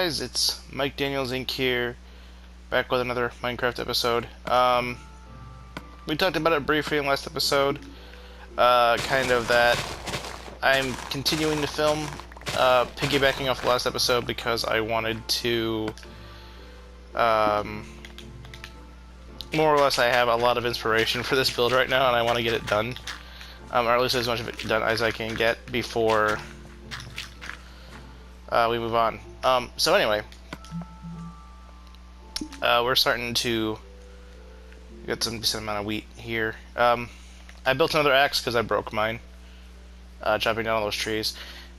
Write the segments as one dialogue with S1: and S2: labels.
S1: guys, it's Mike Daniels Inc. here, back with another Minecraft episode. We talked about it briefly in last episode, kind of that I'm continuing to film, piggybacking off the last episode because I wanted to, more or less I have a lot of inspiration for this build right now and I want to get it done, or at least as much of it done as I can get before we move on. So anyway, we're starting to get some decent amount of wheat here. I built another axe because I broke mine, chopping down all those trees.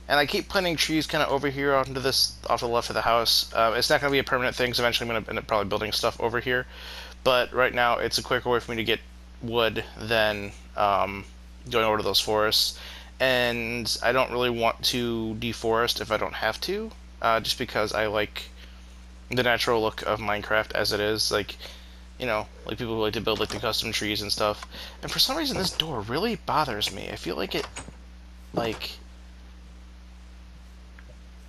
S1: And I keep planting trees kind of over here onto this, off to the left of the house. It's not going to be a permanent thing, so eventually I'm going to end up probably building stuff over here. But right now, it's a quicker way for me to get wood than going over to those forests. And I don't really want to deforest if I don't have to, just because I like the natural look of Minecraft as it is. Like, you know, like people who like to build like the custom trees and stuff. And for some reason, this door really bothers me. I feel like it, like,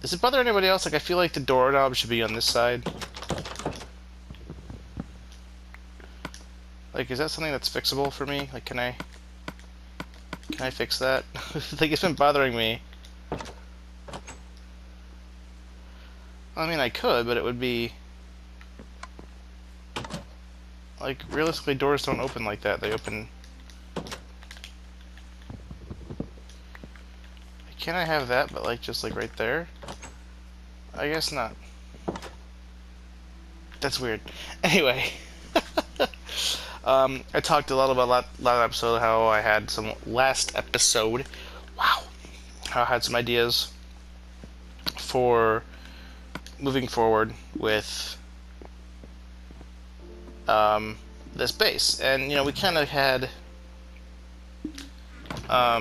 S1: does it bother anybody else? Like, I feel like the doorknob should be on this side. Like, is that something that's fixable for me? Like, can I fix that? Like, it's been bothering me. I mean, I could, but it would be... Like, realistically, doors don't open like that. They open... Can I have that, but, like, just, like, right there? I guess not. That's weird. Anyway. I talked a lot about last episode, how I had some... Last episode... Wow. How I had some ideas for moving forward with this base. And, you know, we kind of had a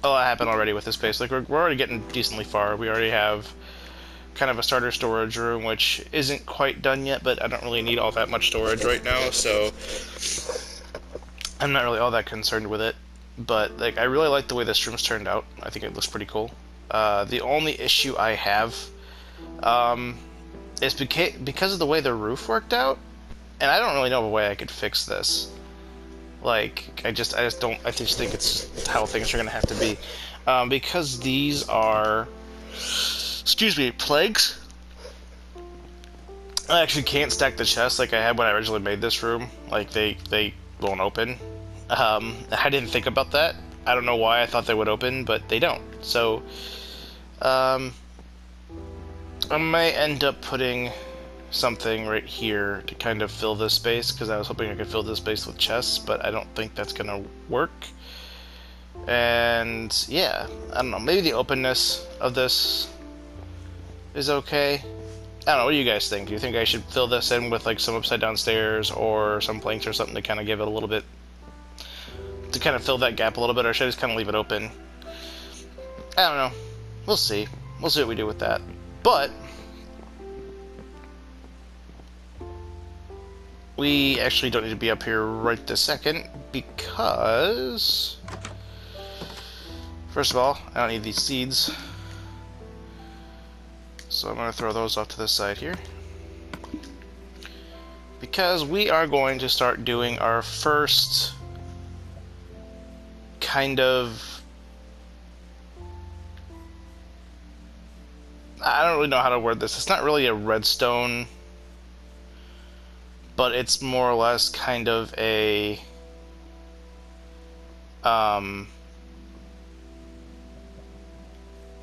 S1: lot happened already with this base. Like, we're already getting decently far. We already have kind of a starter storage room, which isn't quite done yet, but I don't really need all that much storage right now, so I'm not really all that concerned with it. But, like, I really like the way this room's turned out. I think it looks pretty cool. The only issue I have is because of the way the roof worked out, and I don't really know of a way I could fix this. Like, I just think it's how things are gonna have to be. Because these are, excuse me, plagues. I actually can't stack the chests like I had when I originally made this room. Like, they won't open. I didn't think about that. I don't know why I thought they would open, but they don't. So, I might end up putting something right here to kind of fill this space, because I was hoping I could fill this space with chests, but I don't think that's gonna work. And yeah, I don't know, maybe the openness of this is okay. I don't know, what do you guys think? Do you think I should fill this in with like some upside down stairs or some planks or something to kind of give it a little bit, to kind of fill that gap a little bit, or should I just kind of leave it open? I don't know. We'll see. We'll see what we do with that. But we actually don't need to be up here right this second, because first of all, I don't need these seeds, so I'm going to throw those off to the side here, because we are going to start doing our first kind of, I don't really know how to word this. It's not really a redstone, but it's more or less kind of a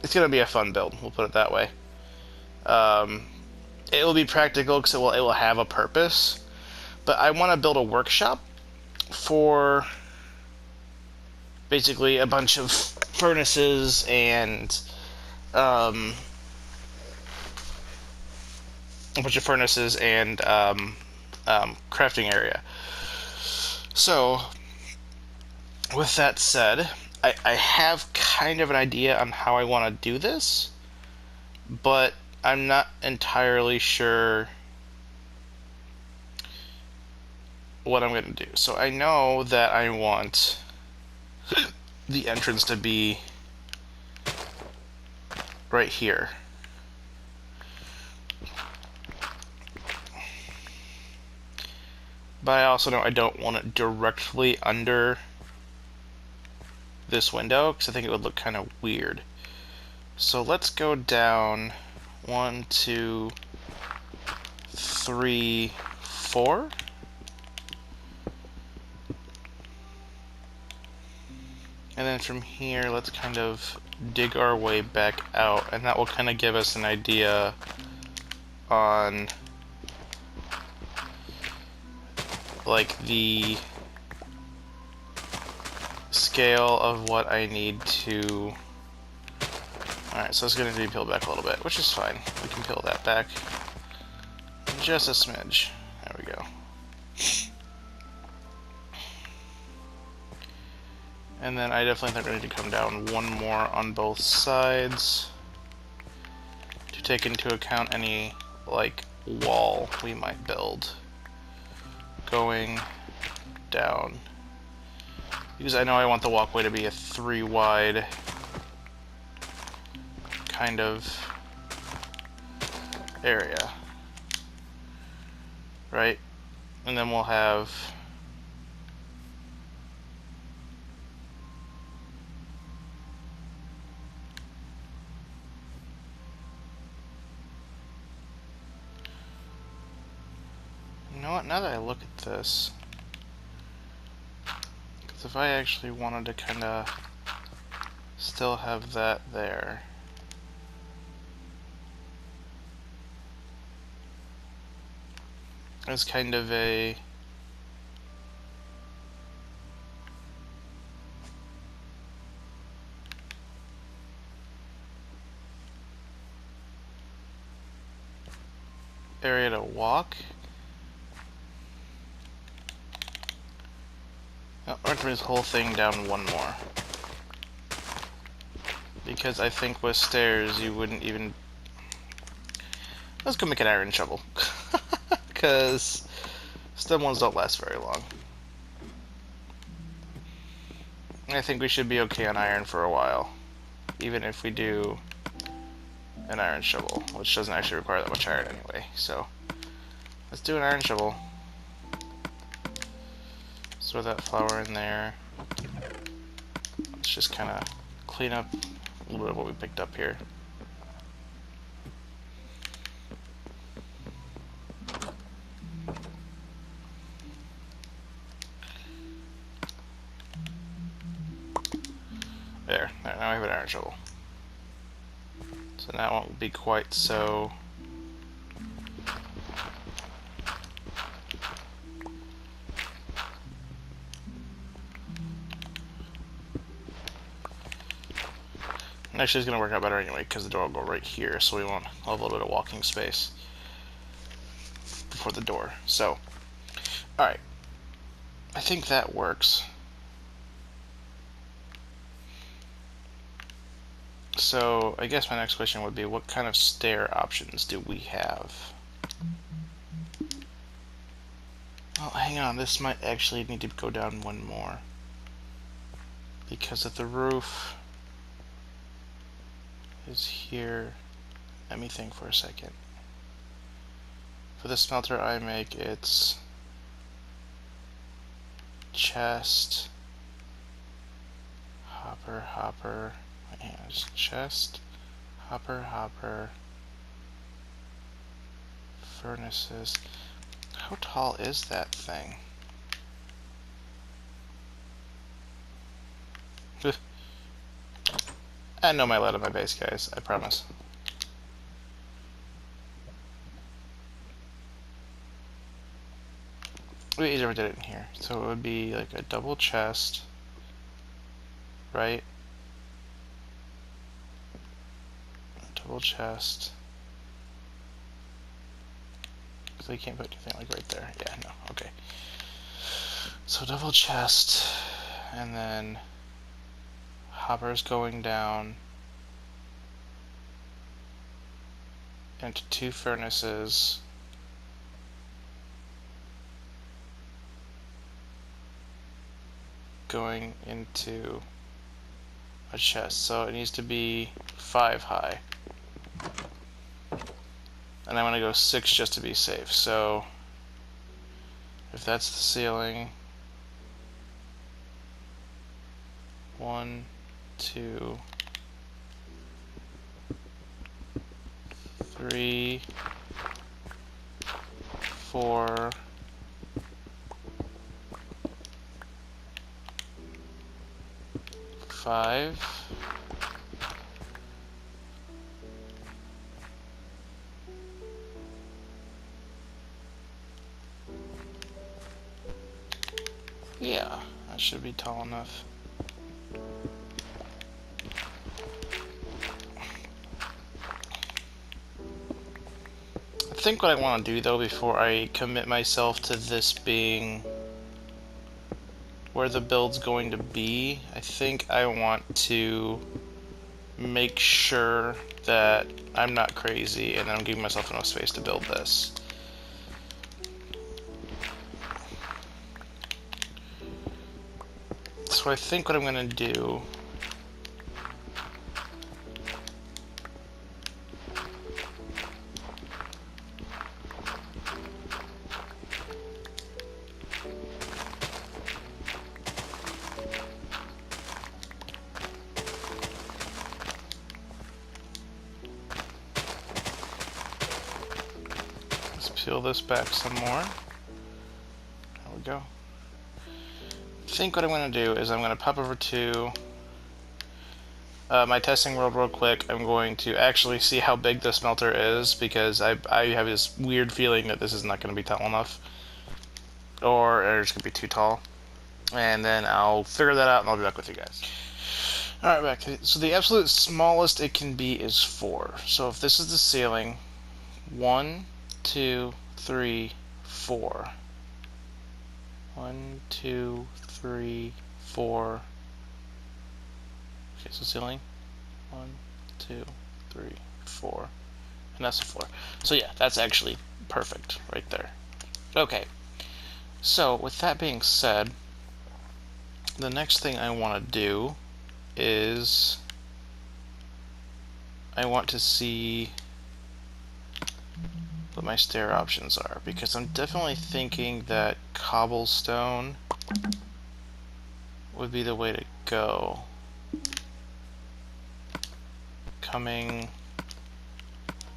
S1: it's gonna be a fun build, we'll put it that way. It will be practical because it will have a purpose, but I want to build a workshop for basically a bunch of furnaces and crafting area. So, with that said, I have kind of an idea on how I want to do this, but I'm not entirely sure what I'm going to do. So I know that I want the entrance to be right here. But I also know I don't want it directly under this window, because I think it would look kind of weird. So let's go down 1, 2, 3, 4. And then from here, let's kind of dig our way back out, and that will kind of give us an idea on like the scale of what I need to... Alright, so it's going to be peeled back a little bit, which is fine. We can peel that back just a smidge. There we go. And then I definitely think we need to come down one more on both sides to take into account any, like, wall we might build going down. Because I know I want the walkway to be a 3 wide kind of area. Right? And then we'll have... You know what, now that I look at this, because if I actually wanted to kind of still have that there, as kind of a area to walk. Oh, we're going to bring this whole thing down one more. Because I think with stairs you wouldn't even... Let's go make an iron shovel. Because stone ones don't last very long. I think we should be okay on iron for a while. Even if we do an iron shovel, which doesn't actually require that much iron anyway. So let's do an iron shovel. Throw that flour in there. Let's just kind of clean up a little bit of what we picked up here. There, now we have an iron shovel. So now it won't be quite so... Actually, it's going to work out better anyway, because the door will go right here, so we won't have a little bit of walking space before the door. So, alright. I think that works. So, I guess my next question would be, what kind of stair options do we have? Oh, hang on, this might actually need to go down one more. Because of the roof is here. Let me think for a second. For the smelter I make, it's chest, hopper, and it's chest, hopper, furnaces. How tall is that thing? I know my layout of my base, guys, I promise. We never did it in here. So it would be like a double chest, right? A double chest. So you can't put anything like right there. Yeah, no, okay. So double chest, and then hoppers going down into 2 furnaces. Going into a chest, so it needs to be 5 high. And I'm going to go 6 just to be safe. So if that's the ceiling, 1, 2, 3, 4, 5. Yeah, that should be tall enough. I think what I want to do though before I commit myself to this being where the build's going to be, I think I want to make sure that I'm not crazy and I'm giving myself enough space to build this. So I think what I'm going to do is peel this back some more. There we go. I think what I'm going to do is I'm going to pop over to my testing world real quick. I'm going to actually see how big the smelter is, because I have this weird feeling that this is not going to be tall enough, or it's going to be too tall. And then I'll figure that out and I'll be back with you guys. Alright, back. So the absolute smallest it can be is 4. So if this is the ceiling, 1, 2, 3, 4. 1, 2, 3, 4. Okay, so ceiling. 1, 2, 3, 4. And that's the floor. So yeah, that's actually perfect right there. Okay. So with that being said, the next thing I want to do is I want to see what my stair options are, because I'm definitely thinking that cobblestone would be the way to go. Coming.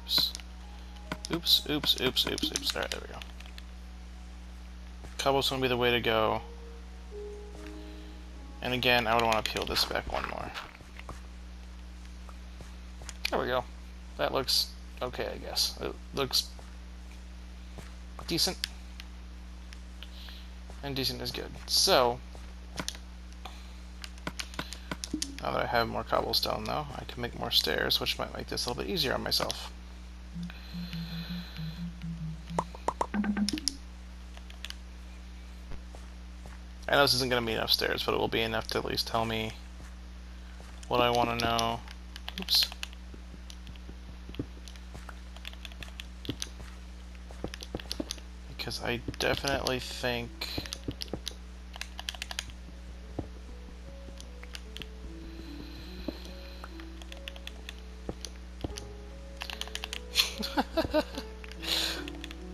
S1: Oops. Alright, there we go. Cobblestone would be the way to go. And again, I would want to peel this back one more. There we go. That looks okay, I guess. It looks decent. And decent is good. So, now that I have more cobblestone, though, I can make more stairs, which might make this a little bit easier on myself. I know this isn't going to be enough stairs, but it will be enough to at least tell me what I want to know. Oops. Because I definitely think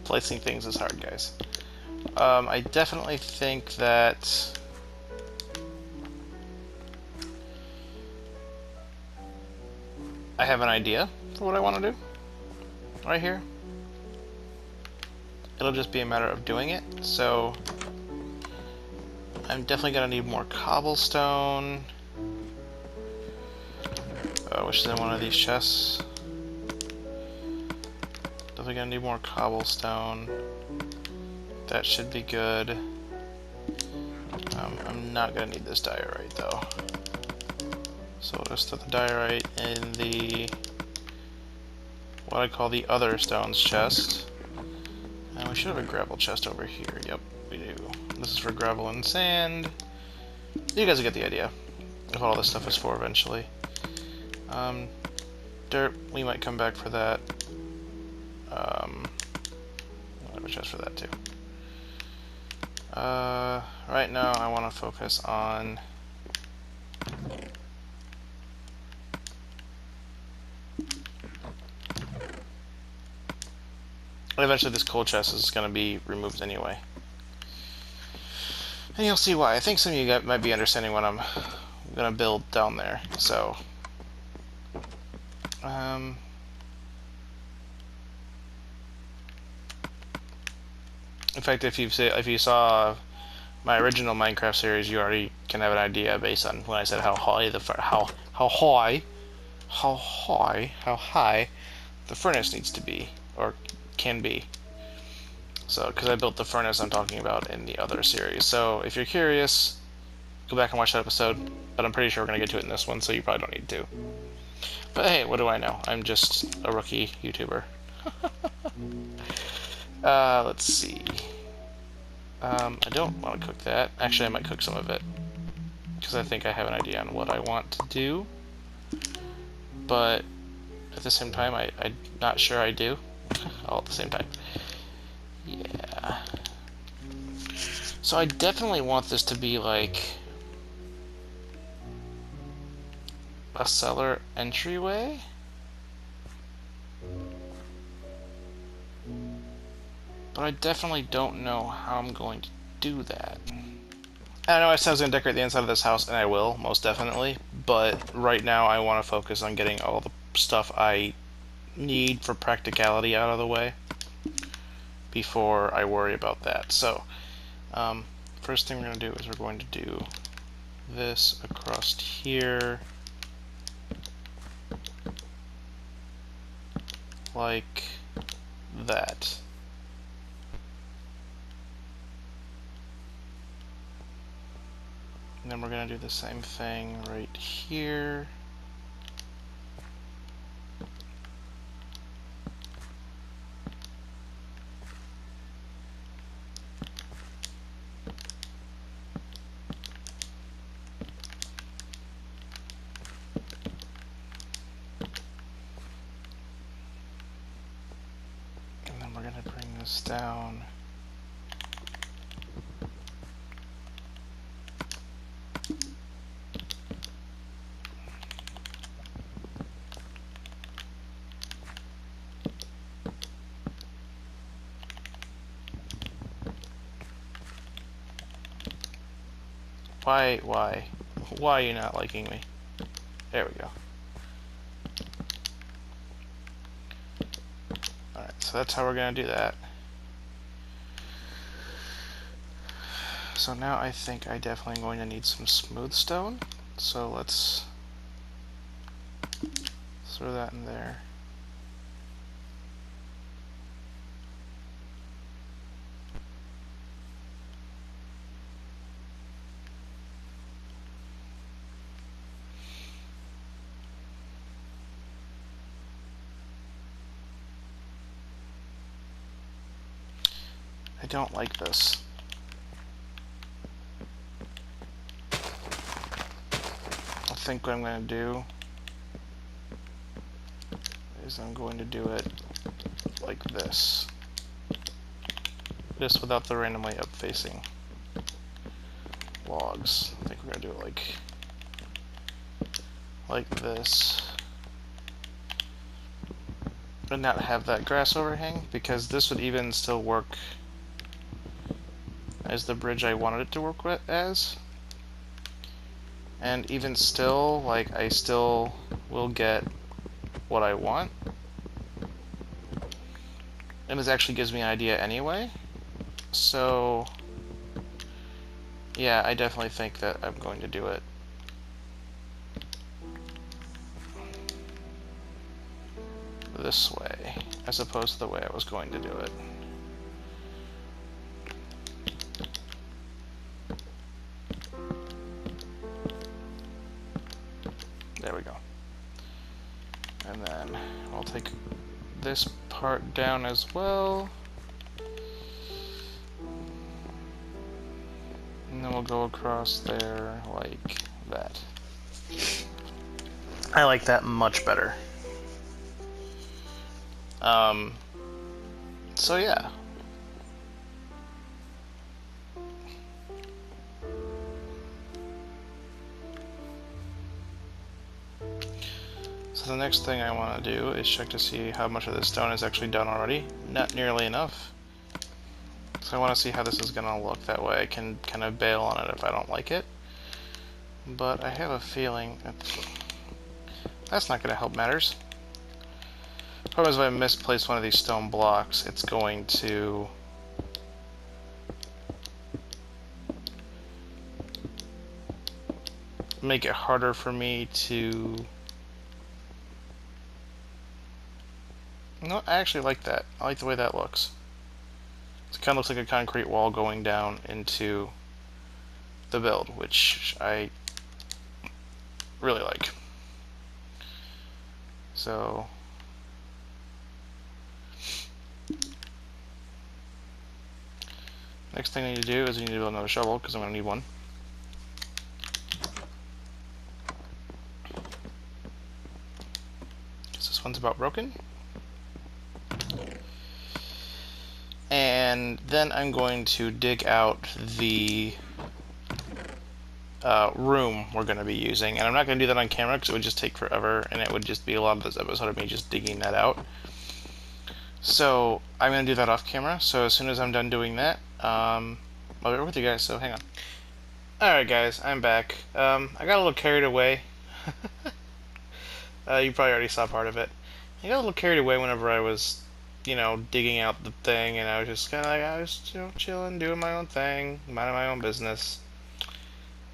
S1: placing things is hard, guys. I definitely think that I have an idea for what I want to do right here. It'll just be a matter of doing it. So I'm definitely gonna need more cobblestone, which is in one of these chests. Definitely gonna need more cobblestone. That should be good. I'm not gonna need this diorite though. So we'll just throw the diorite in the what I call the other stones chest. And we should have a gravel chest over here. Yep, we do. This is for gravel and sand. You guys will get the idea of what all this stuff is for eventually. Dirt, we might come back for that. I have a chest for that too. Right now I want to focus on Eventually this coal chest is going to be removed anyway. And you'll see why. I think some of you might be understanding what I'm going to build down there. So, in fact, if you saw my original Minecraft series, you already can have an idea based on when I said how high the furnace needs to be or can be. So, because I built the furnace I'm talking about in the other series. So, if you're curious, go back and watch that episode. But I'm pretty sure we're gonna get to it in this one, so you probably don't need to. But hey, what do I know? I'm just a rookie YouTuber. Let's see. I don't want to cook that. Actually, I might cook some of it. Because I think I have an idea on what I want to do. But at the same time, I'm not sure I do. All at the same time. Yeah. So I definitely want this to be like a cellar entryway. But I definitely don't know how I'm going to do that. I know I said I was going to decorate the inside of this house, and I will, most definitely. But right now I want to focus on getting all the stuff I need for practicality out of the way before I worry about that. So, first thing we're going to do is we're going to do this across here, like that. And then we're going to do the same thing right here. And then we're going to bring this down. Why are you not liking me? There we go. Alright, so that's how we're going to do that. So now I think I definitely am going to need some smooth stone. So let's throw that in there. I don't like this. I think what I'm going to do is I'm going to do it like this. Just without the randomly up-facing logs. I think we're going to do it like this. And not have that grass overhang, because this would even still work as the bridge I wanted it to work with as. And even still, like, I still will get what I want. And this actually gives me an idea anyway. So, yeah, I definitely think that I'm going to do it this way, as opposed to the way I was going to do it. There we go. And then I'll take this part down as well. And then we'll go across there like that. I like that much better. So yeah. So So the next thing I want to do is check to see how much of this stone is actually done already. Not nearly enough. So I want to see how this is going to look. That way I can kind of bail on it if I don't like it. But I have a feeling that's not going to help matters. Problem is, if I misplace one of these stone blocks, it's going to make it harder for me to... No, I actually like that. I like the way that looks. It kind of looks like a concrete wall going down into the build, which I really like. So next thing I need to do is I need to build another shovel, because I'm going to need one. Because this one's about broken. And then I'm going to dig out the room we're going to be using. And I'm not going to do that on camera because it would just take forever, and it would just be a lot of this episode of me just digging that out. So I'm going to do that off camera. So as soon as I'm done doing that, I'll be right with you guys, so hang on. Alright guys, I'm back. I got a little carried away. You probably already saw part of it. I got a little carried away whenever I was, you know, digging out the thing, and I was just kind of like, I was, you know, chilling, doing my own thing, minding my own business.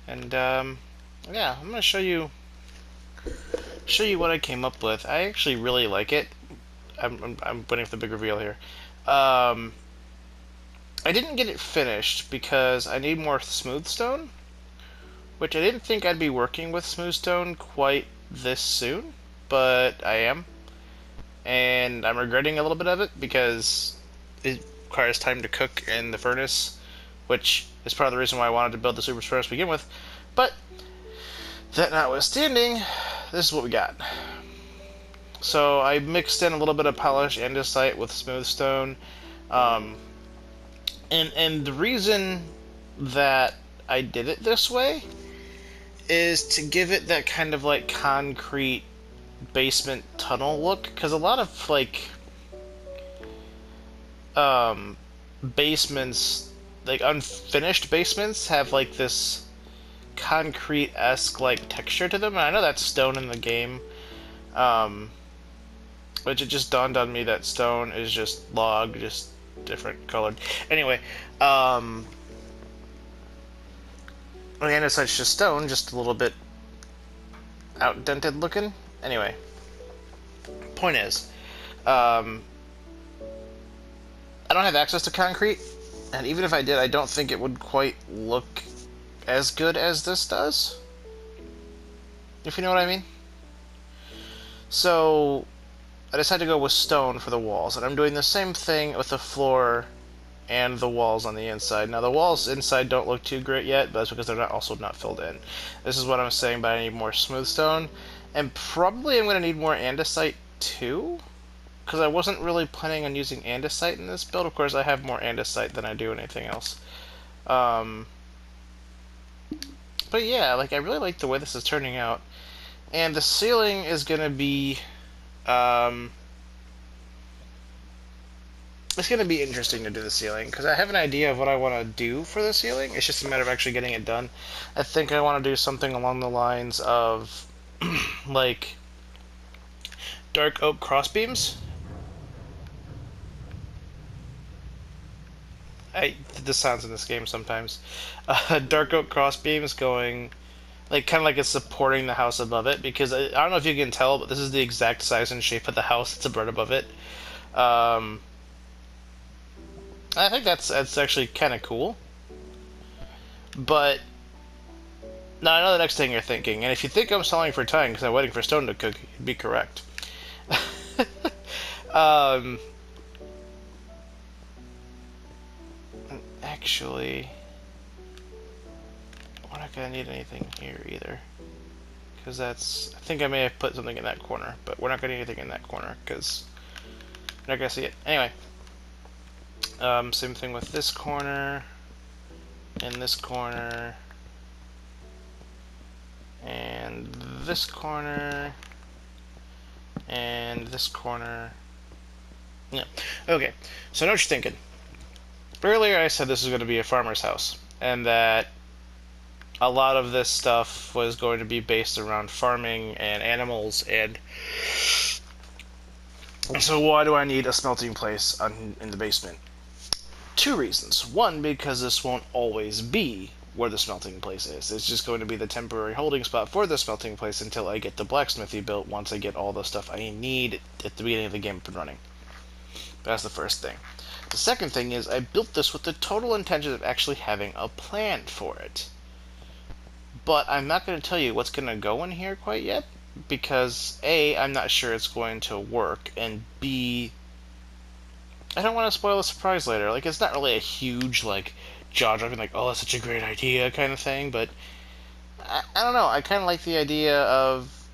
S1: And, yeah, I'm gonna show you what I came up with. I actually really like it. I'm waiting for the big reveal here. I didn't get it finished because I need more smooth stone, which I didn't think I'd be working with smooth stone quite this soon, but I am. And I'm regretting a little bit of it because it requires time to cook in the furnace, which is part of the reason why I wanted to build the super furnace to begin with. But that notwithstanding, this is what we got. So I mixed in a little bit of polished andesite with smooth stone, and the reason that I did it this way is to give it that kind of like concrete basement tunnel look, because a lot of like basements, like unfinished basements, have like this concrete-esque like texture to them, and I know that's stone in the game, which it just dawned on me that stone is just log, just different colored. Anyway, andesite's just stone, just a little bit outdented looking. Anyway, point is, I don't have access to concrete, and even if I did, I don't think it would quite look as good as this does, if you know what I mean. So I decided to go with stone for the walls, and I'm doing the same thing with the floor and the walls on the inside. Now the walls inside don't look too great yet, but that's because they're also not filled in. This is what I'm saying, but I need more smooth stone, and probably I'm going to need more andesite too, because I wasn't really planning on using andesite in this build. Of course, I have more andesite than I do anything else. But yeah, like I really like the way this is turning out, and the ceiling is going to be it's going to be interesting to do the ceiling, because I have an idea of what I want to do for the ceiling. It's just a matter of actually getting it done. I think I want to do something along the lines of like dark oak crossbeams. The sounds in this game sometimes. Dark oak crossbeams going, like, kind of like it's supporting the house above it, because I don't know if you can tell, but this is the exact size and shape of the house that's right above it. I think that's actually kind of cool. But now I know the next thing you're thinking, and if you think I'm stalling for time because I'm waiting for stone to cook, you'd be correct. Actually, we're not gonna need anything here either, because that's, I think I may have put something in that corner, but we're not gonna need anything in that corner because we're not gonna see it anyway. Same thing with this corner, and this corner, and this corner, And this corner... Yeah. Okay, so I know what you're thinking. Earlier I said this was going to be a farmer's house, and that a lot of this stuff was going to be based around farming and animals, and so why do I need a smelting place in the basement? Two reasons. One, because this won't always be where the smelting place is. It's just going to be the temporary holding spot for the smelting place until I get the blacksmithy built, once I get all the stuff I need at the beginning of the game up and running. That's the first thing. The second thing is I built this with the total intention of actually having a plan for it. But I'm not going to tell you what's going to go in here quite yet, because A, I'm not sure it's going to work, and B, I don't want to spoil the surprise later. Like, it's not really a huge, like, jaw-dropping, like, oh, that's such a great idea kind of thing, but I don't know. I kind of like the idea of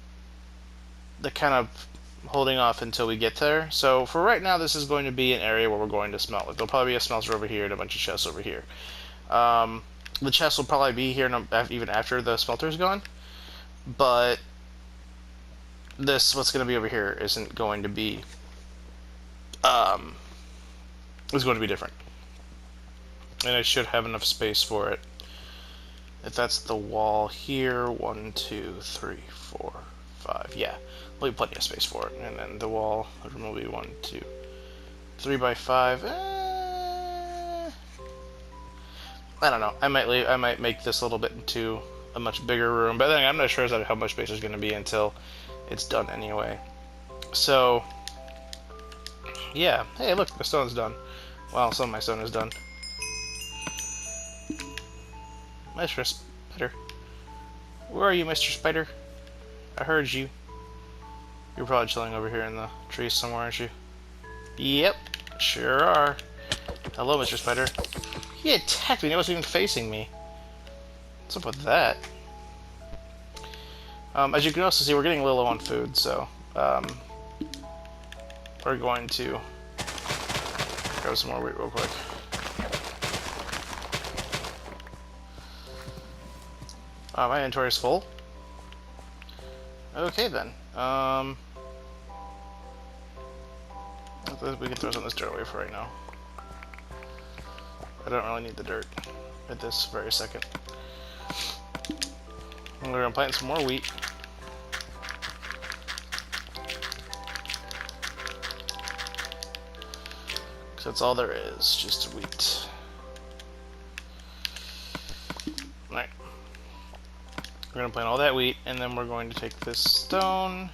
S1: the kind of holding off until we get there. So for right now, this is going to be an area where we're going to smelt. Like, there'll probably be a smelter over here and a bunch of chests over here. The chest will probably be here even after the smelter's gone, but what's going to be over here isn't going to be is going to be different, and I should have enough space for it. If that's the wall here, 1, 2, 3, 4, 5, yeah, there'll be plenty of space for it. And then the wall will be 1, 2, 3 by 5. I don't know. I might make this a little bit into a much bigger room, but then I'm not sure how much space there's going to be until it's done anyway. So, yeah. Hey, look, the stone's done. Well, some of my stone is done. Mr. Spider. Where are you, Mr. Spider? I heard you. You're probably chilling over here in the trees somewhere, aren't you? Yep, sure are. Hello, Mr. Spider. He attacked me, he wasn't even facing me. What's up with that? As you can also see, we're getting a little low on food, so we're going to grab some more wheat real quick. My inventory is full. Okay then. We can throw some of this dirt away for right now. I don't really need the dirt at this very second. We're gonna plant some more wheat. Because that's all there is, just wheat. Alright. We're gonna plant all that wheat, and then we're going to take this stone.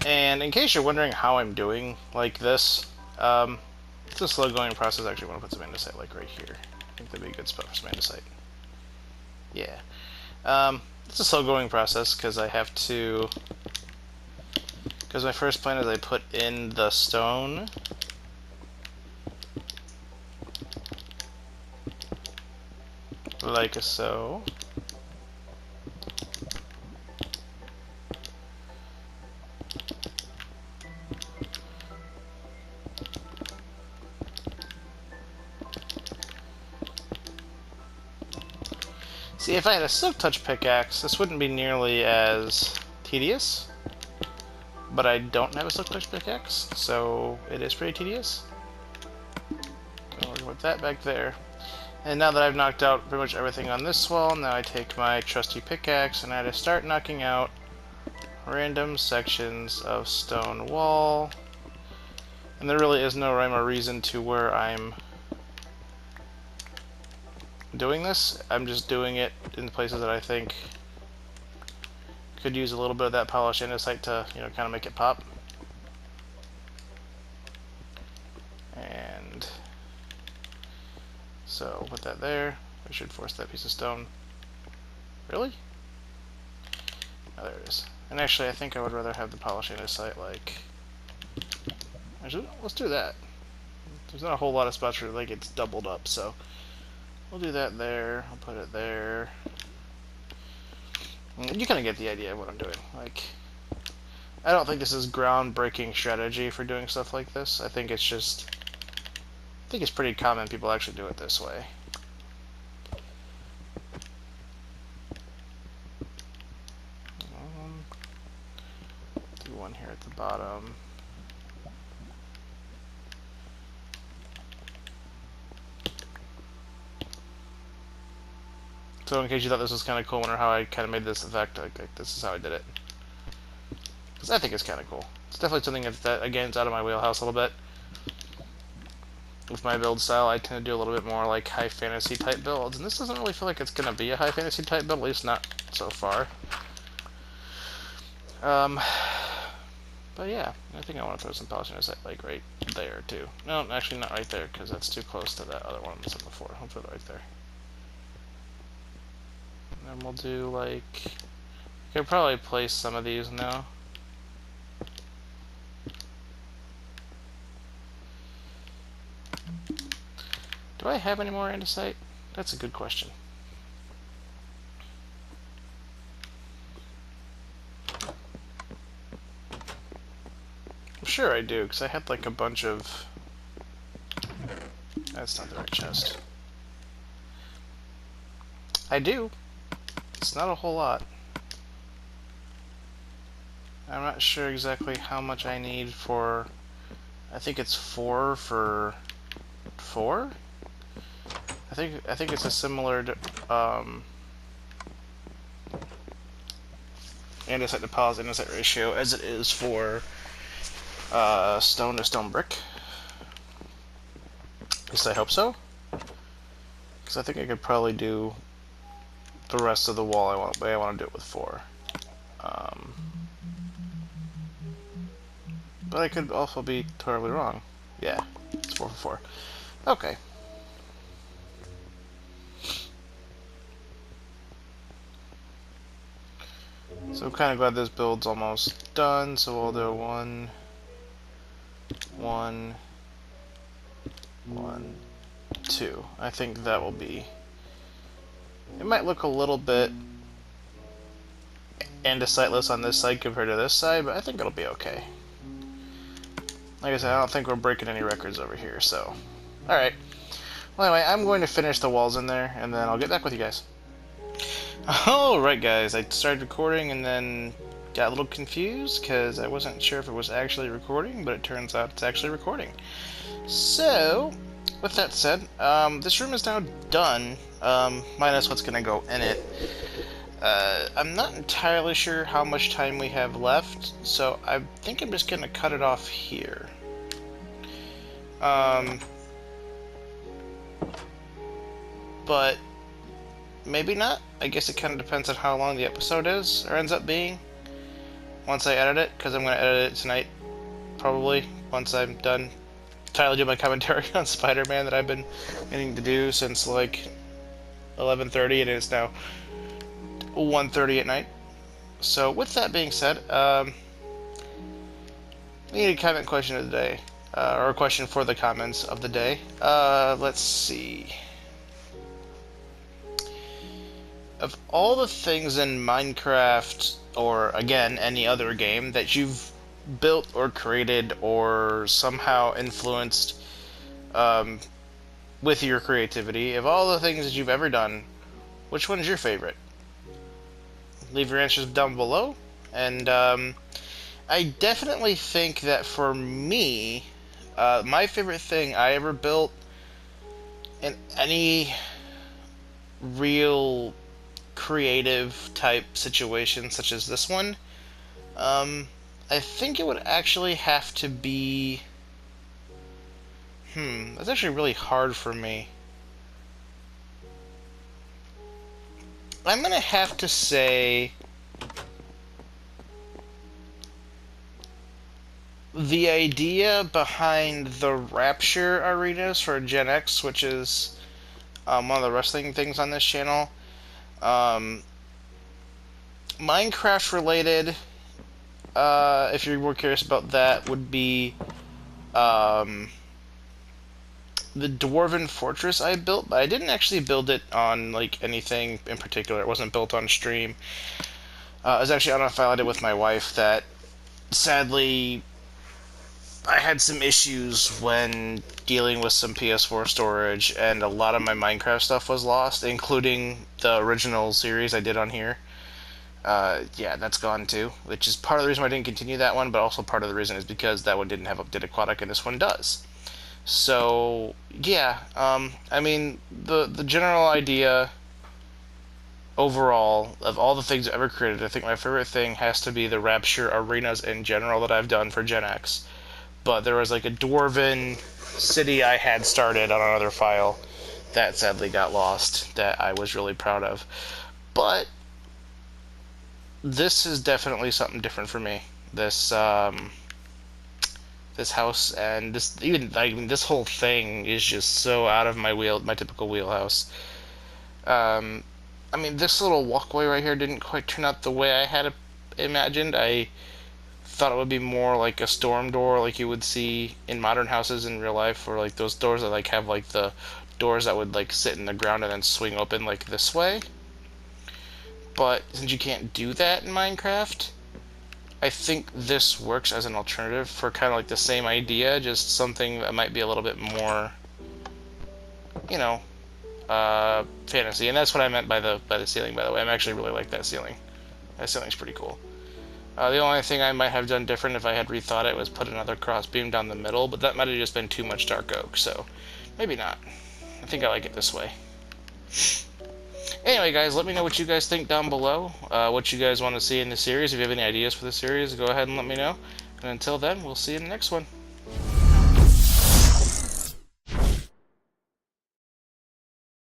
S1: And in case you're wondering how I'm doing like this, it's a slow going process. Actually, I want to put some andesite like right here. I think that'd be a good spot for some andesite. Yeah. It's a slow going process because I have to... Because my first plan is I put in the stone. Like so. See, if I had a Silk Touch pickaxe, this wouldn't be nearly as tedious. But I don't have a Silk Touch pickaxe, so it is pretty tedious. We'll put that back there. And now that I've knocked out pretty much everything on this wall, now I take my trusty pickaxe and I just start knocking out random sections of stone wall. And there really is no rhyme or reason to where I'm doing this. I'm just doing it in the places that I think could use a little bit of that polished andesite to, you know, kind of make it pop. And so put that there. I should force that piece of stone. Really? Oh, there it is. And actually, I think I would rather have the polished andesite, like... Actually, let's do that. There's not a whole lot of spots where like it's doubled up, so we'll do that there. I'll put it there. You kind of get the idea of what I'm doing. Like, I don't think this is groundbreaking strategy for doing stuff like this. I think it's just... I think it's pretty common people actually do it this way. at the bottom. So in case you thought this was kind of cool, wonder how I kind of made this effect, like this is how I did it. Because I think it's kind of cool. It's definitely something that, again, is out of my wheelhouse a little bit. With my build style, I tend to do a little bit more like high fantasy type builds, and this doesn't really feel like it's going to be a high fantasy type build, at least not so far. But yeah, I think I want to throw some Polished Andesite like right there too. No, actually not right there, because that's too close to that other one that's on the floor. I'll put it right there. And then we'll do like... I could probably place some of these now. Do I have any more andesite? That's a good question. I'm sure I do, because I had like a bunch of... That's not the right chest. I do. It's not a whole lot. I'm not sure exactly how much I need for... I think it's 4 for... 4? I think it's a similar andesite to polished andesite ratio as it is for stone to stone brick. At least I hope so. Because I think I could probably do the rest of the wall the way I want to do it with 4. But I could also be totally wrong. Yeah, it's 4 for 4. Okay. So I'm kind of glad this build's almost done, so we'll do 1, 1, 1, 2. I think that will be... It might look a little bit andesiteless on this side compared to this side, but I think it'll be okay. Like I said, I don't think we're breaking any records over here, so... Alright. Well, anyway, I'm going to finish the walls in there, and then I'll get back with you guys. Alright guys, I started recording and then got a little confused because I wasn't sure if it was actually recording, but it turns out it's actually recording. So, with that said, this room is now done, minus what's going to go in it. I'm not entirely sure how much time we have left, so I think I'm just going to cut it off here. But maybe not. I guess it kind of depends on how long the episode is, or ends up being, once I edit it, because I'm going to edit it tonight, probably, once I'm done. Tyler do my commentary on Spider-Man that I've been meaning to do since, like, 11:30, and it's now 1:30 at night. So, with that being said, we need a comment question of the day, or a question for the comments of the day. Let's see. Of all the things in Minecraft, or again, any other game that you've built or created or somehow influenced with your creativity, of all the things that you've ever done, which one is your favorite? Leave your answers down below. And I definitely think that for me, my favorite thing I ever built in any real creative type situation such as this one, I think it would actually have to be... that's actually really hard for me. I'm gonna have to say... the idea behind the Rapture arenas for Gen X, which is one of the wrestling things on this channel. Minecraft related, if you're more curious about that, would be the Dwarven Fortress I built, but I didn't actually build it on like anything in particular. It wasn't built on stream. It was actually on a file I did with my wife that sadly I had some issues when dealing with some PS4 storage, and a lot of my Minecraft stuff was lost, including the original series I did on here. Yeah, that's gone too, which is part of the reason why I didn't continue that one, but also part of the reason is because that one didn't have updated aquatic and this one does. So yeah, I mean the general idea overall of all the things I've ever created, I think my favorite thing has to be the Rapture arenas in general that I've done for Gen X. But there was like a dwarven city I had started on another file that sadly got lost that I was really proud of. But this is definitely something different for me. This house and this even I mean, this whole thing is just so out of my typical wheelhouse. Um, I mean, this little walkway right here didn't quite turn out the way I had imagined. I thought it would be more like a storm door, like you would see in modern houses in real life, or like those doors that like have like the doors that would like sit in the ground and then swing open like this way. But since you can't do that in Minecraft, I think this works as an alternative for kind of like the same idea, just something that might be a little bit more, you know, fantasy. And that's what I meant by the ceiling, by the way. I actually really like that ceiling. That ceiling's pretty cool. The only thing I might have done different if I had rethought it was put another crossbeam down the middle, but that might have just been too much dark oak, so maybe not. I think I like it this way. Anyway, guys, let me know what you guys think down below, what you guys want to see in the series. If you have any ideas for the series, go ahead and let me know. And until then, we'll see you in the next one.